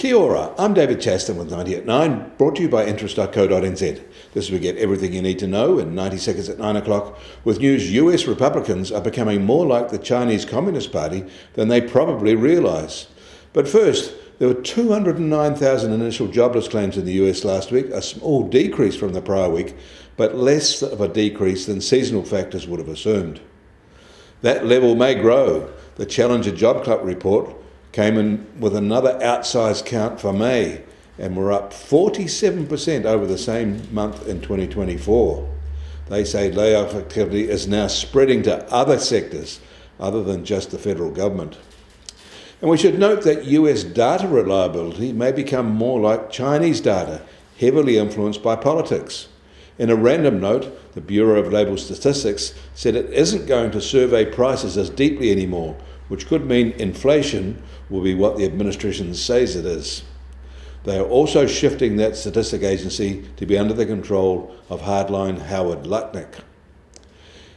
Kia ora, I'm David Chaston with 90 at 9, brought to you by interest.co.nz. This is where we get everything you need to know in 90 seconds at 9 o'clock, with news US Republicans are becoming more like the Chinese Communist Party than they probably realise. But first, there were 209,000 initial jobless claims in the US last week, a small decrease from the prior week, but less of a decrease than seasonal factors would have assumed. That level may grow. The Challenger Job Club report came in with another outsized count for May, and we're up 47% over the same month in 2024. They say layoff activity is now spreading to other sectors other than just the federal government. And we should note that US data reliability may become more like Chinese data, heavily influenced by politics. In a random note, the Bureau of Labor Statistics said it isn't going to survey prices as deeply anymore, which could mean inflation will be what the administration says it is. They are also shifting that statistic agency to be under the control of hardline Howard Lutnick.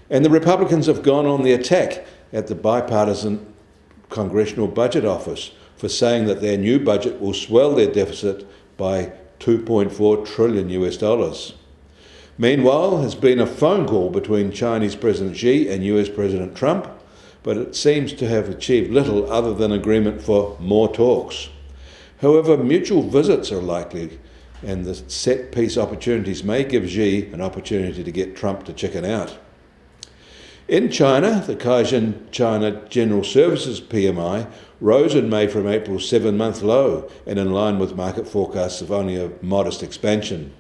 And the Republicans have gone on the attack at the bipartisan Congressional Budget Office for saying that their new budget will swell their deficit by $2.4 trillion US. Meanwhile, there's been a phone call between Chinese President Xi and US President Trump, but it seems to have achieved little other than agreement for more talks. However, mutual visits are likely, and the set piece opportunities may give Xi an opportunity to get Trump to chicken out. In China, the Caixin China General Services PMI rose in May from April's 7-month low and in line with market forecasts of only a modest expansion.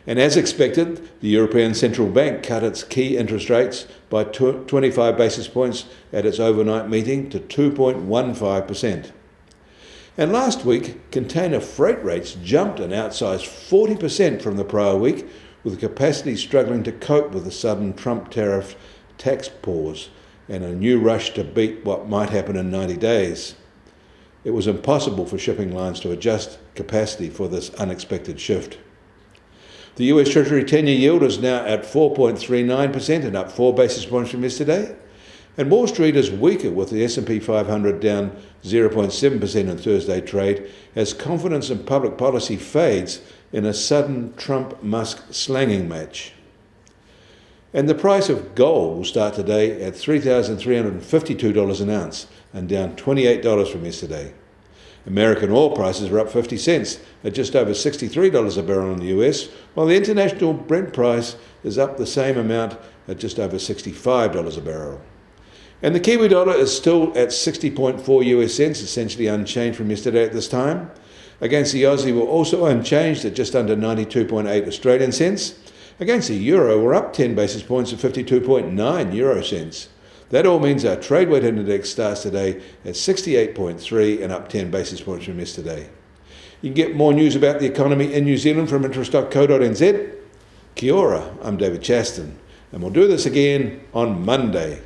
And as expected, the European Central Bank cut its key interest rates by 25 basis points at its overnight meeting to 2.15%. And last week, container freight rates jumped an outsized 40% from the prior week, with capacity struggling to cope with the sudden Trump tariff tax pause and a new rush to beat what might happen in 90 days. It was impossible for shipping lines to adjust capacity for this unexpected shift. The US Treasury 10-year yield is now at 4.39% and up 4 basis points from yesterday. And Wall Street is weaker, with the S&P 500 down 0.7% in Thursday trade as confidence in public policy fades in a sudden Trump-Musk slanging match. And the price of gold will start today at $3,352 an ounce and down $28 from yesterday. American oil prices are up 50 cents at just over $63 a barrel in the US, while the international Brent price is up the same amount at just over $65 a barrel. And the Kiwi dollar is still at 60.4 US cents, essentially unchanged from yesterday at this time. Against the Aussie, we're also unchanged at just under 92.8 Australian cents. Against the euro, we're up 10 basis points at 52.9 euro cents. That all means our trade weight index starts today at 68.3 and up 10 basis points from yesterday. You can get more news about the economy in New Zealand from interest.co.nz. Kia ora, I'm David Chaston, and we'll do this again on Monday.